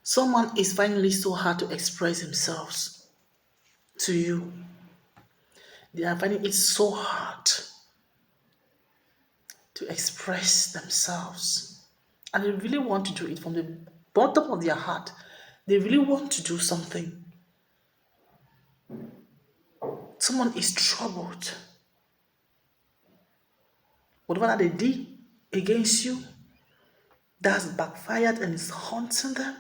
Someone is finding it so hard to express themselves to you. They are finding it so hard to express themselves. And they really want to do it from the bottom of their heart. They really want to do something. Someone is troubled. Whatever that they did against you, that's backfired and is haunting them.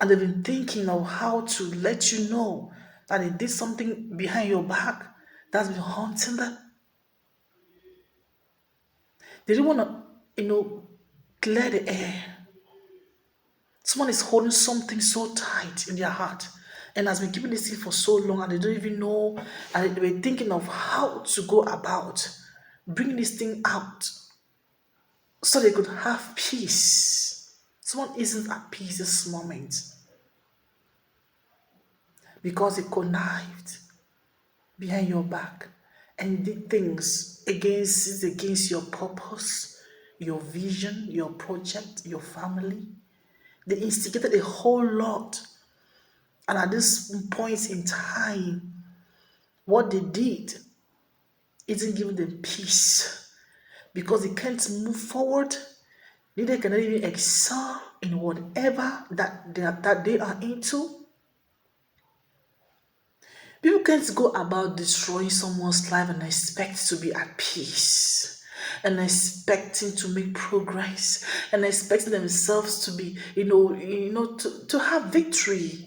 And they've been thinking of how to let you know that they did something behind your back that's been haunting them. They didn't want to, clear the air. Someone is holding something so tight in their heart and has been keeping this thing for so long and they don't even know, and they were thinking of how to go about bringing this thing out so they could have peace. Someone isn't at peace this moment because they connived behind your back and did things against your purpose, your vision, your project, your family. They instigated a whole lot. And at this point in time, what they did isn't giving them peace because they can't move forward. Neither can they even excel in whatever that they are into. People can't go about destroying someone's life and expect to be at peace and expecting to make progress and expecting themselves to be, to have victory.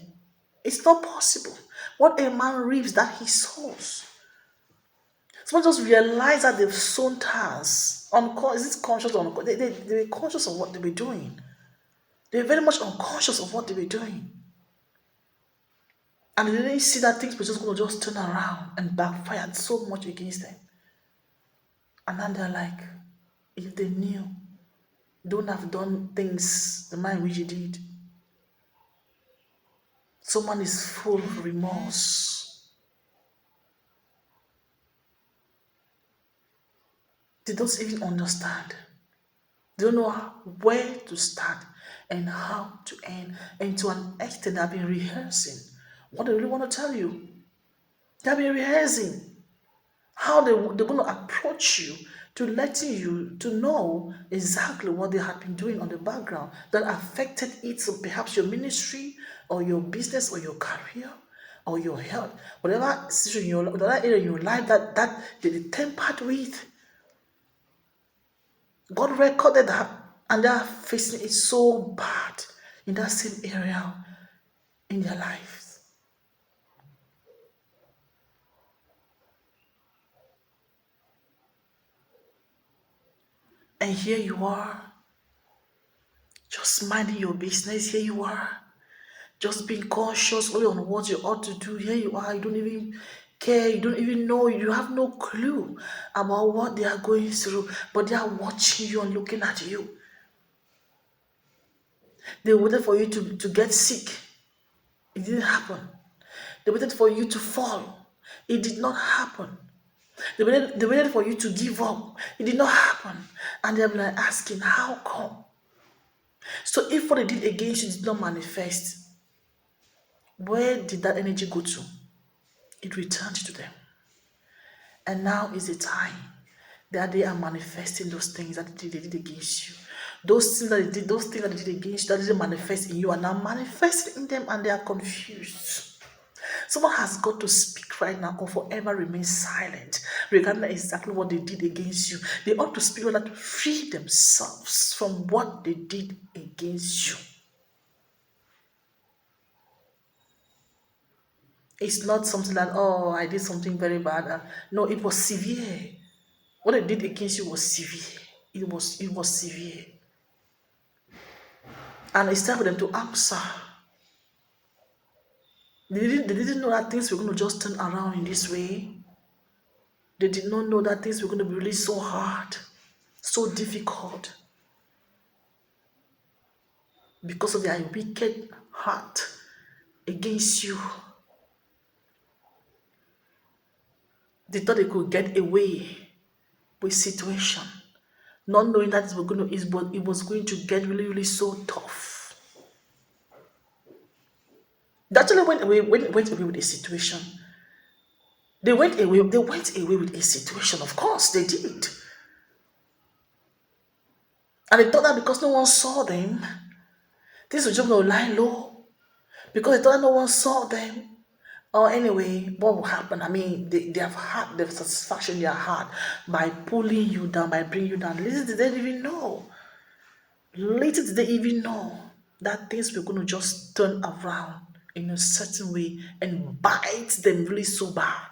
It's not possible. What a man reaps that he sows. Someone just realize that they've sown tares. Is it conscious or unconscious? They were conscious of what they were doing. They were very much unconscious of what they were doing. And they didn't see that things were just going to just turn around and backfire so much against them. And then they're like, if they knew, don't have done things the man which he did. Someone is full of remorse. They don't even understand. They don't know where to start and how to end. And to an extent, they've been rehearsing what they really want to tell you. They've been rehearsing how they're going to approach you to letting you to know exactly what they have been doing on the background that affected it, so perhaps your ministry or your business or your career or your health, whatever situation whatever area in your life that they tempered with. God recorded that and they are facing it so bad in that same area in their lives. And here you are, just minding your business. Here you are, just being cautious only on what you ought to do. Here you are, you don't even care, you don't even know, you have no clue about what they are going through, but they are watching you and looking at you. They waited for you to get sick. It didn't happen. They waited for you to fall. It did not happen. They waited for you to give up. It did not happen. And they're like asking, how come? So if what they did against you did not manifest, where did that energy go to? It returned to them. And now is the time that they are manifesting those things that they did against you. Those things that they did against you that didn't manifest in you are now manifesting in them and they are confused. Someone has got to speak right now or forever remain silent regarding exactly what they did against you. They ought to speak right now to free themselves from what they did against you. It's not something that, oh, I did something very bad. No, it was severe. What they did against you was severe. It was severe. And it's time for them to answer. They didn't know that things were going to just turn around in this way. They did not know that things were going to be really so hard, so difficult, because of their wicked heart against you. They thought they could get away with situation, not knowing that it was going to get really, really so tough. They actually went away with a situation. They went away with a situation, of course, they did. And they thought that because no one saw them, things were just going to lie low. Because they thought that no one saw them. Or anyway, what will happen? I mean, they have had the satisfaction they had by pulling you down, by bringing you down. Little did they even know. Little did they even know that things were going to just turn around in a certain way and bite them really so bad.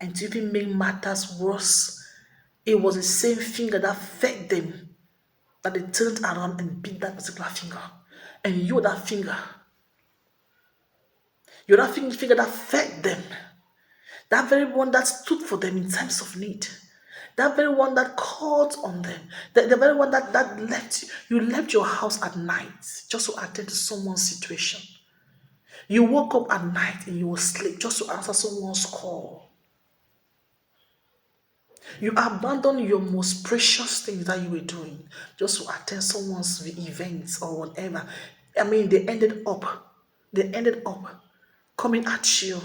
And to even make matters worse, it was the same finger that fed them that they turned around and beat that particular finger. And you're that finger that fed them. That very one that stood for them in times of need. That very one that called on them. The very one that left your house at night just to attend to someone's situation. You woke up at night and you will sleep just to answer someone's call. You abandoned your most precious things that you were doing just to attend someone's events or whatever. I mean, they ended up coming at you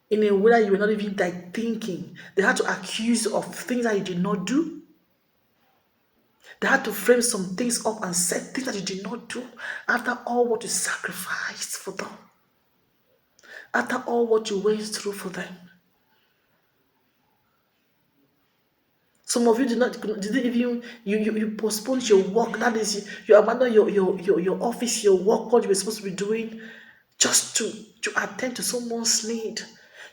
in a way that you were not even like thinking. They had to accuse you of things that you did not do. They had to frame some things up and say things that you did not do after all what you sacrificed for them, after all what you went through for them. Some of you didn't even you postponed your work. That is, you abandoned your office, your work, what you were supposed to be doing, just to attend to someone's need,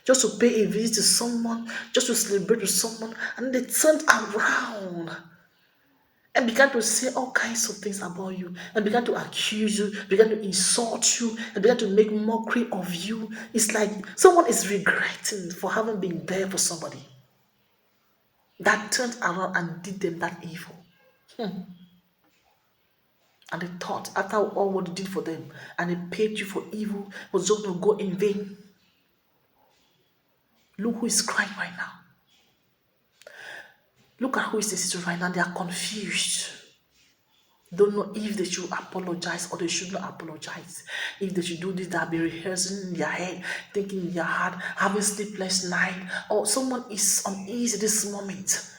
just to pay a visit to someone, just to celebrate with someone, and they turned around and began to say all kinds of things about you, and began to accuse you, began to insult you, and began to make mockery of you. It's like someone is regretting for having been there for somebody that turned around and did them that evil. And they thought after all what you did for them and they paid you for evil was just going to go in vain. Look who is crying right now. Look at who is in situation right now. They are confused. Don't know if they should apologize or they should not apologize. If they should do this, they'll be rehearsing in their head, thinking in their heart, having sleepless night, or someone is uneasy this moment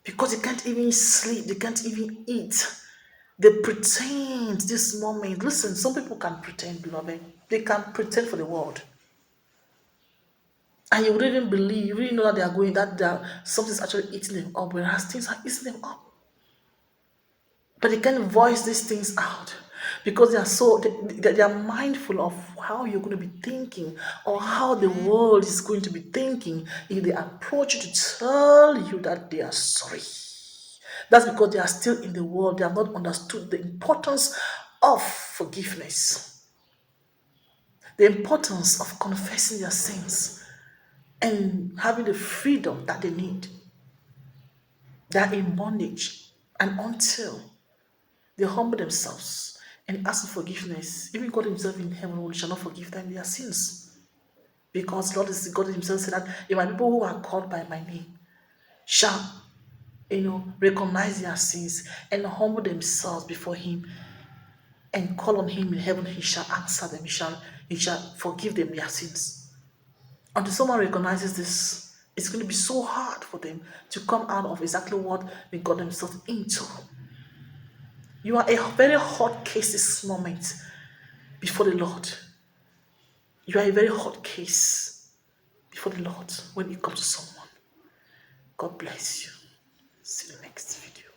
because they can't even sleep, they can't even eat. They pretend this moment. Listen, some people can pretend, beloved. They can pretend for the world. And you wouldn't even believe, you really know that they are going, something's actually eating them up, whereas things are eating them up. But they can't voice these things out because they are mindful of how you're going to be thinking or how the world is going to be thinking if they approach you to tell you that they are sorry. That's because they are still in the world. They have not understood the importance of forgiveness, the importance of confessing their sins and having the freedom that they need. They are in bondage, and until they humble themselves and ask for forgiveness, even God Himself in heaven shall not forgive them their sins. Because God Himself said that if my people who are called by my name shall recognize their sins and humble themselves before Him and call on Him in heaven, He shall answer them, He shall forgive them their sins. Until someone recognizes this, it's going to be so hard for them to come out of exactly what they got themselves into. You are a very hot case this moment before the Lord. You are a very hot case before the Lord when it comes to someone. God bless you. See you next video.